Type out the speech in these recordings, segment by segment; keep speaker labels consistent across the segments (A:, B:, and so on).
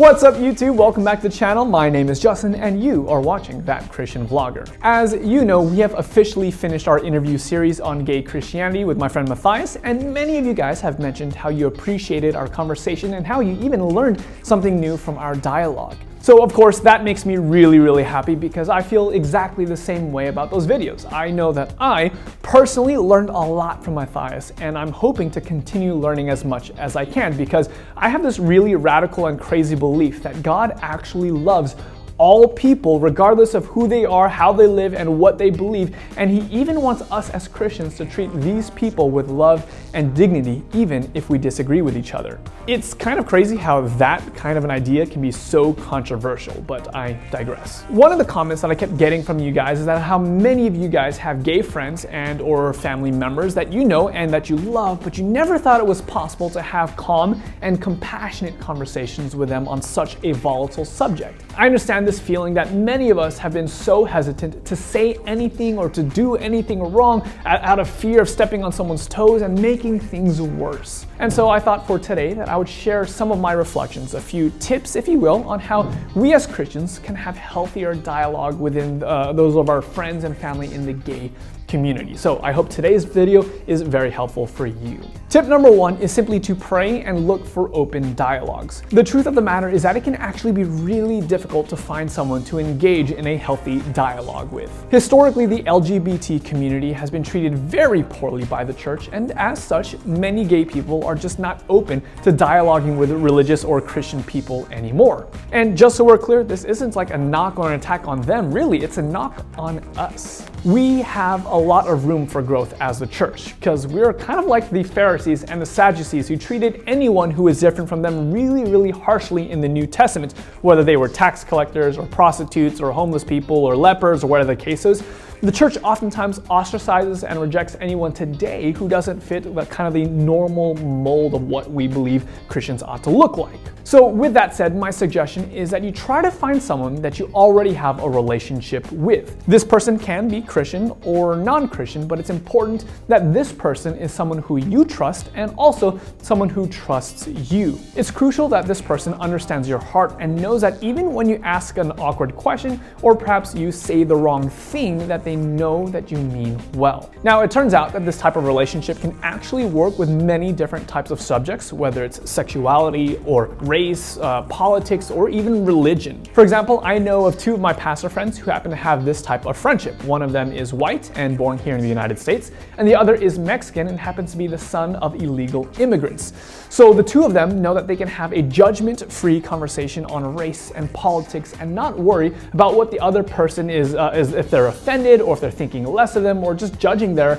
A: What's up YouTube? Welcome back to the channel. My name is Justin and you are watching That Christian Vlogger. As you know, we have officially finished our interview series on gay Christianity with my friend Matthias, and many of you guys have mentioned how you appreciated our conversation and how you even learned something new from our dialogue. So of course that makes me really happy because I feel exactly the same way about those videos. I know that I personally learned a lot from Matthias, and I'm hoping to continue learning as much as I can because I have this really radical and crazy belief that God actually loves all people regardless of who they are, how they live, and what they believe, and he even wants us as Christians to treat these people with love and dignity even if we disagree with each other. It's kind of crazy how that kind of an idea can be so controversial, but I digress. One of the comments that I kept getting from you guys is that how many of you guys have gay friends and or family members that you know and that you love, but you never thought it was possible to have calm and compassionate conversations with them on such a volatile subject. I understand this feeling that many of us have been so hesitant to say anything or to do anything wrong out of fear of stepping on someone's toes and making things worse. And so I thought for today that I would share some of my reflections, a few tips, if you will, on how we as Christians can have healthier dialogue within those of our friends and family in the gay community. So I hope today's video is very helpful for you. Tip number one is simply to pray and look for open dialogues. The truth of the matter is that it can actually be really difficult to find someone to engage in a healthy dialogue with. Historically, the LGBT community has been treated very poorly by the church, and as such, many gay people are just not open to dialoguing with religious or Christian people anymore. And just so we're clear, this isn't like a knock or an attack on them, really, it's a knock on us. We have a lot of room for growth as the church, because we're kind of like the Pharisees and the Sadducees who treated anyone who is different from them really harshly in the New Testament, whether they were tax collectors or prostitutes or homeless people or lepers or whatever the case is. The church oftentimes ostracizes and rejects anyone today who doesn't fit the normal mold of what we believe Christians ought to look like. So with that said, my suggestion is that you try to find someone that you already have a relationship with. This person can be Christian or non-Christian, but it's important that this person is someone who you trust and also someone who trusts you. It's crucial that this person understands your heart and knows that even when you ask an awkward question or perhaps you say the wrong thing, that they know that you mean well. Now, it turns out that this type of relationship can actually work with many different types of subjects, whether it's sexuality or race, politics, or even religion. For example, I know of two of my pastor friends who happen to have this type of friendship. One of them is white and born here in the United States, and the other is Mexican and happens to be the son of illegal immigrants. So the two of them know that they can have a judgment-free conversation on race and politics and not worry about what the other person is if they're offended or if they're thinking less of them or just judging their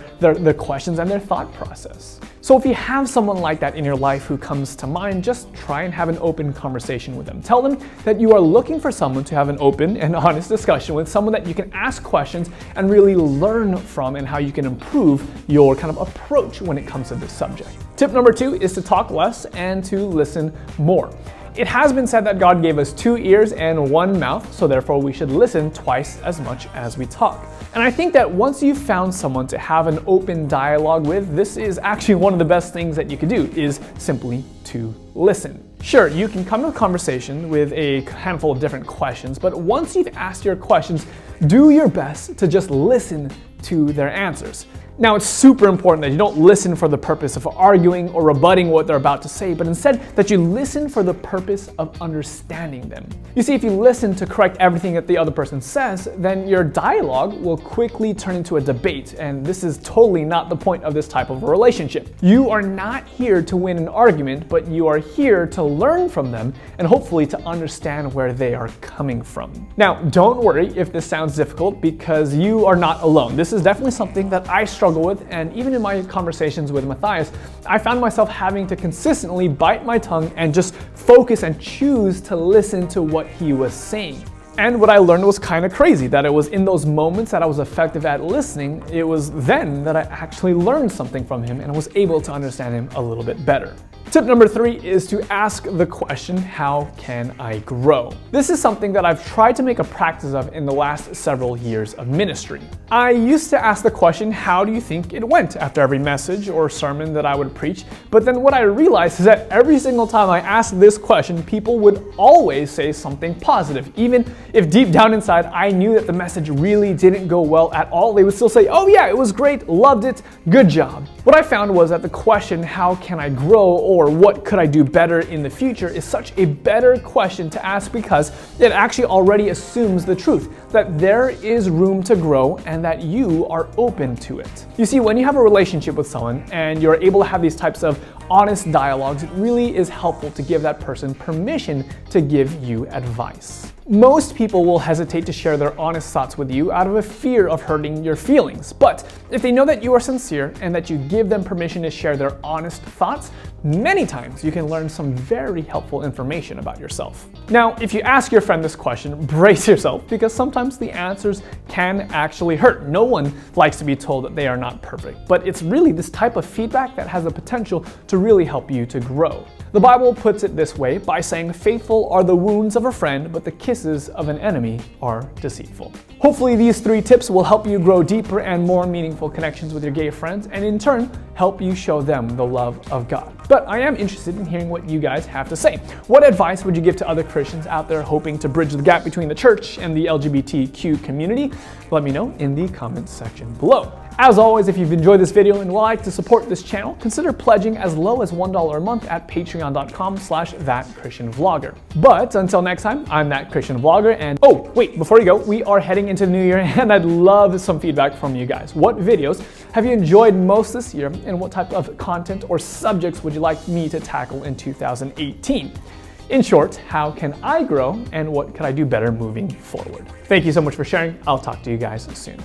A: questions and their thought process. So if you have someone like that in your life who comes to mind, just try and have an open conversation with them. Tell them that you are looking for someone to have an open and honest discussion with, someone that you can ask questions and really learn from, and how you can improve your kind of approach when it comes to this subject. Tip number two is to talk less and to listen more. It has been said that God gave us 2 ears and 1 mouth, so therefore we should listen twice as much as we talk. And I think that once you've found someone to have an open dialogue with, this is actually one of the best things that you could do, is simply to listen. Sure, you can come to a conversation with a handful of different questions, but once you've asked your questions, do your best to just listen to their answers. Now, it's super important that you don't listen for the purpose of arguing or rebutting what they're about to say, but instead that you listen for the purpose of understanding them. You see, if you listen to correct everything that the other person says, then your dialogue will quickly turn into a debate, and this is totally not the point of this type of a relationship. You are not here to win an argument, but you are here to learn from them and hopefully to understand where they are coming from. Now, don't worry if this sounds difficult, because you are not alone. This is definitely something that I struggle with, and even in my conversations with Matthias, I found myself having to consistently bite my tongue and just focus and choose to listen to what he was saying. And what I learned was kind of crazy, that it was in those moments that I was effective at listening, it was then that I actually learned something from him and was able to understand him a little bit better. Tip number 3 is to ask the question, how can I grow? This is something that I've tried to make a practice of in the last several years of ministry. I used to ask the question, how do you think it went, after every message or sermon that I would preach, but then what I realized is that every single time I asked this question, people would always say something positive. Even if deep down inside I knew that the message really didn't go well at all, they would still say, oh yeah, it was great, loved it, good job. What I found was that the question, how can I grow, or what could I do better in the future, is such a better question to ask because it actually already assumes the truth, that there is room to grow and that you are open to it. You see, when you have a relationship with someone and you're able to have these types of honest dialogues, it really is helpful to give that person permission to give you advice. Most people will hesitate to share their honest thoughts with you out of a fear of hurting your feelings. But if they know that you are sincere and that you give them permission to share their honest thoughts, many times you can learn some very helpful information about yourself. Now, if you ask your friend this question, brace yourself, because sometimes the answers can actually hurt. No one likes to be told that they are not perfect, but it's really this type of feedback that has the potential to really help you to grow. The Bible puts it this way by saying, faithful are the wounds of a friend, but the kisses of an enemy are deceitful. Hopefully these 3 tips will help you grow deeper and more meaningful connections with your gay friends, and in turn, help you show them the love of God. But I am interested in hearing what you guys have to say. What advice would you give to other Christians out there hoping to bridge the gap between the church and the LGBTQ community? Let me know in the comments section below. As always, if you've enjoyed this video and would like to support this channel, consider pledging as low as $1 a month at patreon.com/thatchristianvlogger. But until next time, I'm That Christian Vlogger, and oh, wait, before you go, we are heading into the new year and I'd love some feedback from you guys. What videos have you enjoyed most this year, and what type of content or subjects would you like me to tackle in 2018? In short, how can I grow and what could I do better moving forward? Thank you so much for sharing. I'll talk to you guys soon.